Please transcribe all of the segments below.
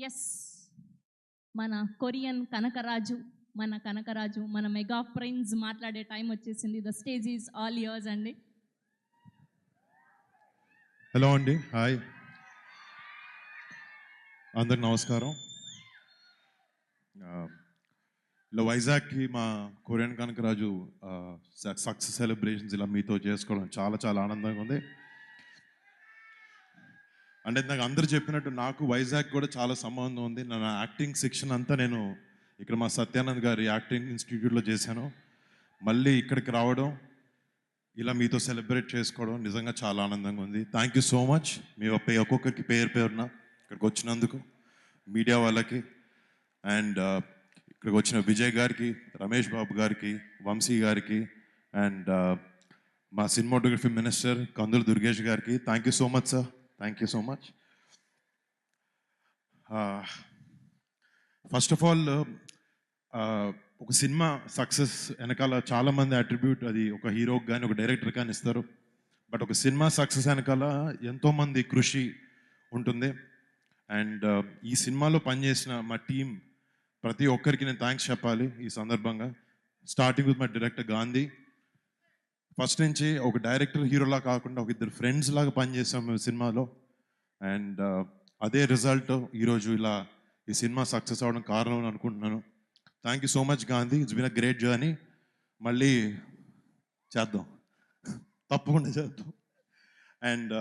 Yes, మన Korean Kanakaraju, మన mega friends మాట్లాడే టైం వచ్చేసింది. The stage is all yours అండి. హలో అండి, హాయ్ అందరికి నమస్కారం. ఇలా వైజాగ్కి మా కొరియన్ కనకరాజు సక్సెస్ సెలబ్రేషన్స్ ఇలా మీతో చేసుకోవడం చాలా చాలా ఆనందంగా ఉంది. అంటే నాకు అందరు చెప్పినట్టు నాకు వైజాగ్ కూడా చాలా సంబంధం ఉంది. నా యాక్టింగ్ శిక్షణ అంతా నేను ఇక్కడ మా సత్యానంద్ గారి యాక్టింగ్ ఇన్స్టిట్యూట్లో చేశాను. మళ్ళీ ఇక్కడికి రావడం, ఇలా మీతో సెలబ్రేట్ చేసుకోవడం నిజంగా చాలా ఆనందంగా ఉంది. Thank you so much. మీ ఒక్కొక్కరికి పేరున ఇక్కడికి వచ్చినందుకు, మీడియా వాళ్ళకి అండ్ ఇక్కడికి వచ్చిన విజయ్ గారికి, రమేష్ బాబు గారికి, వంశీ గారికి అండ్ మా సినిమాటోగ్రఫీ మినిస్టర్ కందుల దుర్గేష్ గారికి thank you so much sir. Thank you so much. First of all ఒక సినిమా సక్సెస్ వెనకాల చాలామంది అట్రిబ్యూట్ అది ఒక హీరోకి కానీ ఒక డైరెక్టర్ కానీ ఇస్తారు. బట్ ఒక సినిమా సక్సెస్ వెనకాల ఎంతోమంది కృషి ఉంటుంది. అండ్ ఈ సినిమాలో పనిచేసిన మా టీం ప్రతి ఒక్కరికి నేను థ్యాంక్స్ చెప్పాలి ఈ సందర్భంగా. Starting with my director Gandhi. First నుంచి ఒక డైరెక్టర్ హీరోలా కాకుండా ఒక ఇద్దరు ఫ్రెండ్స్ లాగా పనిచేసాం మేము సినిమాలో. అండ్ అదే రిజల్ట్ ఈరోజు ఇలా ఈ సినిమా సక్సెస్ అవ్వడం కారణం అని అనుకుంటున్నాను. Thank you so much Gandhi. It's been a great journey. మళ్ళీ చేద్దాం, తప్పకుండా చేద్దాం. అండ్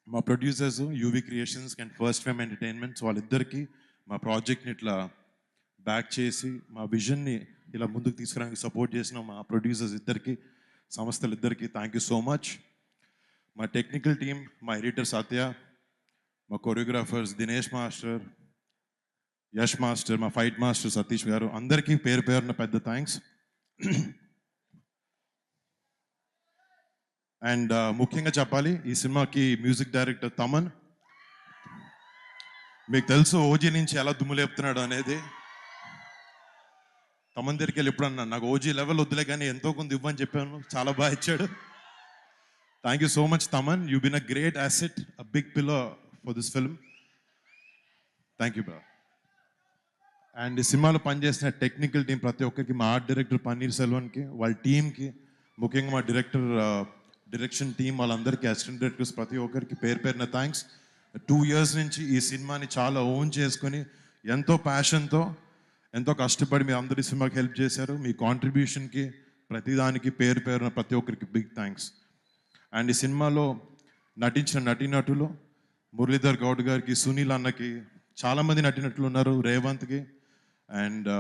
మా producers UV creations and first fame entertainments వాళ్ళిద్దరికీ మా ప్రాజెక్ట్ని ఇట్లా బ్యాక్ చేసి మా విజన్ని ఇలా ముందుకు తీసుకురావడానికి సపోర్ట్ చేసిన మా ప్రొడ్యూసర్స్ ఇద్దరికి, సంస్థలిద్దరికీ థ్యాంక్ యూ సో మచ్. మా టెక్నికల్ టీం, మా ఎడిటర్ సత్య, మా choreographers Dinesh master, Yash master, మా ఫైట్ మాస్టర్ సతీష్ గారు, అందరికీ పేరున పెద్ద థ్యాంక్స్. అండ్ ముఖ్యంగా చెప్పాలి, ఈ సినిమాకి మ్యూజిక్ డైరెక్టర్ తమన్. మీకు తెలుసు ఓజీ నుంచి ఎలా దుమ్ము లేపుతున్నాడు అనేది. తమన్ దగ్గరికి వెళ్ళి ఎప్పుడన్నా నాకు ఓజీ లెవెల్ వద్దులే కానీ ఎంతో కొంత ఇవ్వని చెప్పాను, చాలా బాగా ఇచ్చాడు. Thank you so much Thaman. You been a great asset, a big pillar for this film. Thank you bro. And ఈ సినిమాలో పనిచేసిన టెక్నికల్ టీం ప్రతి ఒక్కరికి, మా ఆర్ట్ డైరెక్టర్ పన్నీర్ సెల్వన్కి, వాళ్ళ టీంకి, ముఖ్యంగా మా డైరెక్షన్ టీం వాళ్ళందరికీ, అసిస్టెంట్ డైరెక్టర్స్ ప్రతి ఒక్కరికి పేరున థ్యాంక్స్. 2 years నుంచి ఈ సినిమాని చాలా ఓన్ చేసుకొని ఎంతో ప్యాషన్తో, ఎంతో కష్టపడి మీ అందరి సినిమాకి హెల్ప్ చేశారు. మీ కాంట్రిబ్యూషన్కి ప్రతిదానికి పేరున ప్రతి ఒక్కరికి బిగ్ థ్యాంక్స్. అండ్ ఈ సినిమాలో నటించిన నటీనటులు మురళీధర్ గౌడ్ గారికి, సునీల్ అన్నకి, చాలామంది నటినట్లు ఉన్నారు, రేవంత్కి. అండ్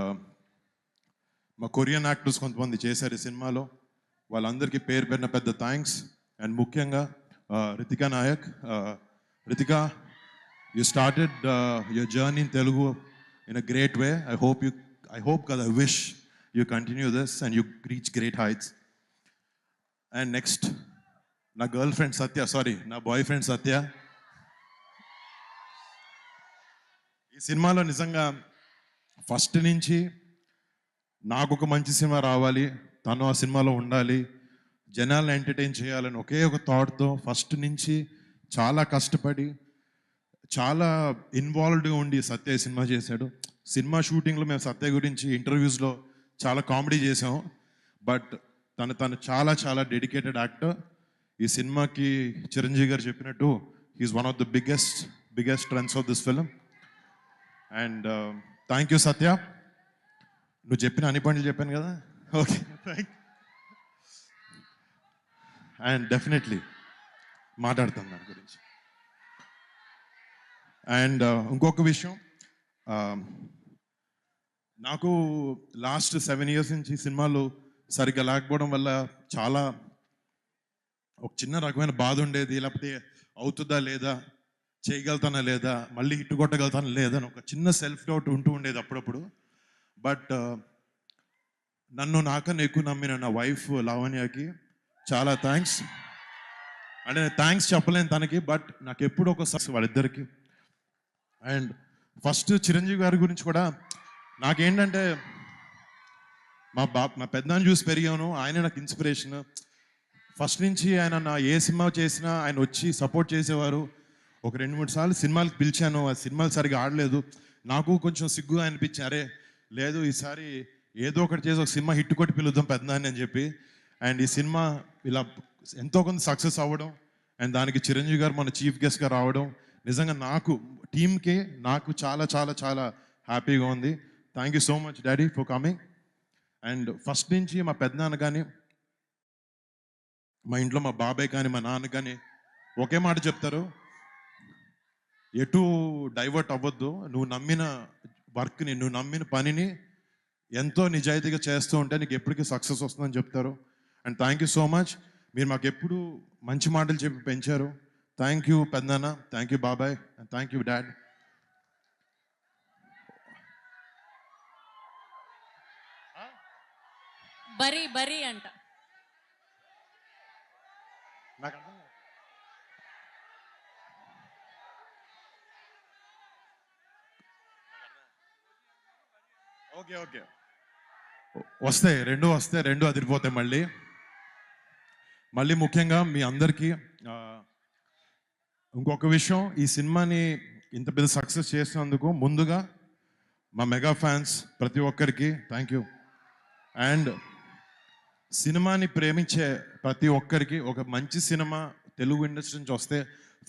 మా కొరియన్ యాక్టర్స్ కొంతమంది చేశారు ఈ సినిమాలో, వాళ్ళందరికీ పేరున పెద్ద థ్యాంక్స్. అండ్ ముఖ్యంగా Ritika Nayak. Ritika, you started your journey in Telugu in a great way. I wish you continue this and you reach great heights. And next, నా గర్ల్ఫ్రెండ్ సత్య, నా బాయ్ ఫ్రెండ్ సత్య. ఈ సినిమాలో నిజంగా ఫస్ట్ నుంచి నాకు ఒక మంచి సినిమా రావాలి, తను ఆ సినిమాలో ఉండాలి, జనాలను ఎంటర్టైన్ చేయాలని ఒకే ఒక థాట్తో ఫస్ట్ నుంచి చాలా కష్టపడి, చాలా ఇన్వాల్వ్డ్గా ఉండి సత్య సినిమా చేశాడు. సినిమా షూటింగ్లో మేము సత్య గురించి ఇంటర్వ్యూస్లో చాలా కామెడీ చేసాం. బట్ తను చాలా చాలా డెడికేటెడ్ యాక్టర్. ఈ సినిమాకి చిరంజీవి గారు చెప్పినట్టు he is one of the biggest strengths of this film. And thank you Satya. నువ్వు చెప్పిన అన్ని పనులు చెప్పాను కదా, ఓకే థ్యాంక్. అండ్ డెఫినెట్లీ మాట్లాడతాను దాని గురించి. అండ్ ఇంకొక విషయం, నాకు లాస్ట్ 7 years నుంచి సినిమాలు సరిగ్గా లేకపోవడం వల్ల చాలా ఒక చిన్న రకమైన బాధ ఉండేది. లేకపోతే అవుతుందా లేదా, చేయగలుగుతానా లేదా, మళ్ళీ హిట్ కొట్టగలుగుతానా లేదా అని ఒక చిన్న సెల్ఫ్ డౌట్ ఉంటూ ఉండేది అప్పుడప్పుడు. బట్ నన్ను నాకన్నా ఎక్కువ నమ్మిన నా వైఫ్ లావణ్యకి చాలా థ్యాంక్స్. అంటే నేను థ్యాంక్స్ చెప్పలేను తనకి, బట్ నాకు ఎప్పుడు ఒకసారి వాళ్ళిద్దరికి. అండ్ ఫస్ట్ చిరంజీవి గారి గురించి కూడా నాకేంటంటే, మా పెద్దనాన్ని చూసి పెరిగాను, ఆయన నాకు ఇన్స్పిరేషన్. ఫస్ట్ నుంచి ఆయన నా ఏ సినిమా చేసినా ఆయన వచ్చి సపోర్ట్ చేసేవారు. ఒక 2-3 సార్లు సినిమాలకు పిలిచాను, ఆ సినిమాలు సరిగా ఆడలేదు. నాకు కొంచెం సిగ్గుగా అనిపించి, అరే లేదు ఈసారి ఏదో ఒకటి చేసి ఒక సినిమా హిట్ కొట్టి పిలుద్దాం పెద్దనాన్ని అని చెప్పి. అండ్ ఈ సినిమా ఇలా ఎంతో కొంత సక్సెస్ అవ్వడం, అండ్ దానికి చిరంజీవి గారు మన చీఫ్ గెస్ట్గా రావడం నిజంగా నాకు, టీమ్కే నాకు చాలా చాలా చాలా హ్యాపీగా ఉంది. Thank you so much daddy for coming. And first నుంచి మా పెద్దనాన్న కానీ, మా ఇంట్లో మా బాబాయ్ కానీ, మా నాన్న కానీ ఒకే మాట చెప్తారు, ఎటు డైవర్ట్ అవ్వద్దు, నువ్వు నమ్మిన వర్క్ని, నువ్వు నమ్మిన పనిని ఎంతో నిజాయితీగా చేస్తూ ఉంటే నీకు ఎప్పటికీ సక్సెస్ వస్తుందని చెప్తారు. And thank you so much, మీరు మాకు ఎప్పుడు మంచి మాటలు చెప్పి పెంచారు. థ్యాంక్ యూ పెద్దనాన్న, థ్యాంక్ యూ బాబాయ్, అండ్ థ్యాంక్ యూ డాడ్. బరీ బరీ అంట. నాకు అర్థం కాదు. ఓకే ఓకే, వస్తాయి రెండు అదిరిపోతాయి. మళ్ళీ ముఖ్యంగా మీ అందరికీ ఇంకొక విషయం, ఈ సినిమాని ఇంత పెద్ద సక్సెస్ చేసినందుకు ముందుగా మా మెగా ఫ్యాన్స్ ప్రతి ఒక్కరికి థ్యాంక్ యూ. అండ్ సినిమాని ప్రేమించే ప్రతి ఒక్కరికి, ఒక మంచి సినిమా తెలుగు ఇండస్ట్రీ నుంచి వస్తే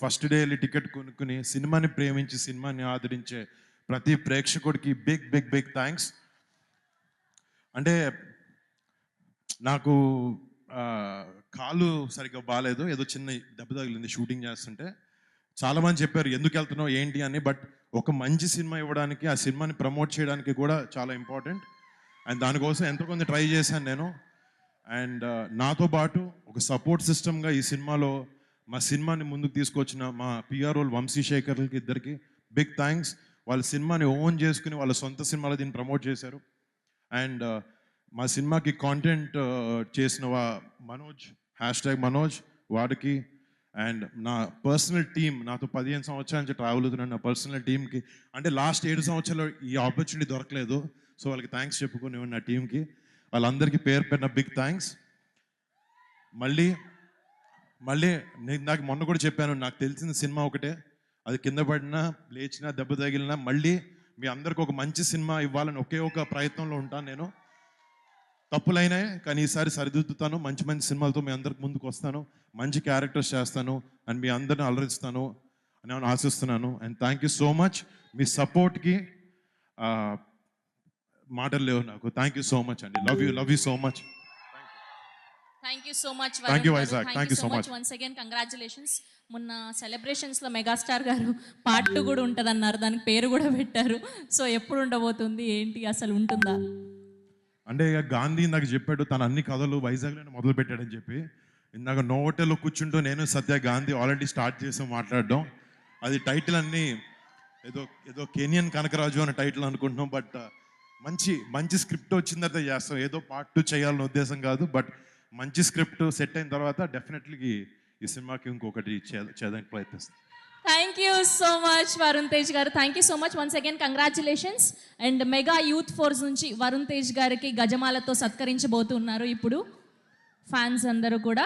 ఫస్ట్ డే వెళ్ళి టికెట్ కొనుక్కుని సినిమాని ప్రేమించి సినిమాని ఆదరించే ప్రతి ప్రేక్షకుడికి బిగ్ బిగ్ బిగ్ థ్యాంక్స్. అంటే నాకు కాలు సరిగ్గా బాగాలేదు, ఏదో చిన్న దెబ్బ తగిలింది షూటింగ్ చేస్తుంటే. చాలామంది చెప్పారు ఎందుకు వెళ్తున్నావు ఏంటి అని, బట్ ఒక మంచి సినిమా ఇవ్వడానికి, ఆ సినిమాని ప్రమోట్ చేయడానికి కూడా చాలా ఇంపార్టెంట్. అండ్ దానికోసం ఎంతో కొంత ట్రై చేశాను నేను. అండ్ నాతో పాటు ఒక సపోర్ట్ సిస్టమ్గా ఈ సినిమాలో మా సినిమాని ముందుకు తీసుకొచ్చిన మా పిఆర్ఓలు వంశీశేఖర్లకి ఇద్దరికి బిగ్ థ్యాంక్స్. వాళ్ళ సినిమాని ఓన్ చేసుకుని వాళ్ళ సొంత సినిమాలో దీన్ని ప్రమోట్ చేశారు. అండ్ మా సినిమాకి కాంటెంట్ చేసిన మనోజ్, #మనోజ్ వాడికి, అండ్ నా పర్సనల్ టీమ్, నాతో 15 సంవత్సరాల నుంచి ట్రావెల్ అవుతున్నాను, నా పర్సనల్ టీమ్కి, అంటే లాస్ట్ 7 సంవత్సరాలు ఈ ఆపర్చునిటీ దొరకలేదు, సో వాళ్ళకి థ్యాంక్స్ చెప్పుకుని నా టీంకి, వాళ్ళందరికీ పేరు పేరున బిగ్ థ్యాంక్స్. మళ్ళీ నేను నాకు మొన్న కూడా చెప్పాను, నాకు తెలిసిన సినిమా ఒకటే, అది కింద పడినా లేచినా దెబ్బ తగిలినా మళ్ళీ మీ అందరికి ఒక మంచి సినిమా ఇవ్వాలని ఒకే ఒక ప్రయత్నంలో ఉంటాను నేను. తప్పులైనాయి కానీ ఈసారి సరిదిద్దుతాను, మంచి మంచి సినిమాలతో మీ అందరికి ముందుకు వస్తాను, మంచి క్యారెక్టర్స్ చేస్తాను, అండ్ మీ అందరిని అలరిస్తాను అని నేను ఆశిస్తున్నాను. And thank you so much, మీ సపోర్ట్కి మాటలు లేవు నాకు. థ్యాంక్ యూ సో మచ్ అండి, love you so much. Thank you so much. Thank you Vizag, thank you so much. Once again congratulations. మొన్న సెలబ్రేషన్స్లో మెగాస్టార్ గారు పార్ట్ 2 కూడా ఉంటుంది అన్నారు, దానికి పేరు కూడా పెట్టారు. సో ఎప్పుడు ఉండబోతుంది ఏంటి, అసలు ఉంటుందా? అంటే ఇక గాంధీ ఇందాక చెప్పాడు తన అన్ని కథలు వైజాగ్లోనే మొదలు పెట్టాడని చెప్పి. ఇందాక నోటెల్లో కూర్చుంటూ నేను సత్య గాంధీ ఆల్రెడీ స్టార్ట్ చేసాం మాట్లాడడం. అది టైటిల్ అన్ని ఏదో కెనియన్ కనకరాజు అనే టైటిల్ అనుకుంటున్నాం, బట్ మంచి స్క్రిప్ట్ వచ్చిన తర్వాత చేస్తాం. ఏదో పార్ట్ 2 చేయాలన్న ఉద్దేశం కాదు, బట్ మంచి స్క్రిప్ట్ సెట్ అయిన తర్వాత డెఫినెట్లీ ఈ సినిమాకి ఇంకొకటి చేయడానికి ప్రయత్నిస్తాం. Thank you so much Varun Tej garu, thank you so much once again congratulations. And mega youth force నుంచి వరుణ్ తేజ్ గారికి గజమాలతో సత్కరించబోతున్నారు ఇప్పుడు ఫ్యాన్స్ అందరూ కూడా.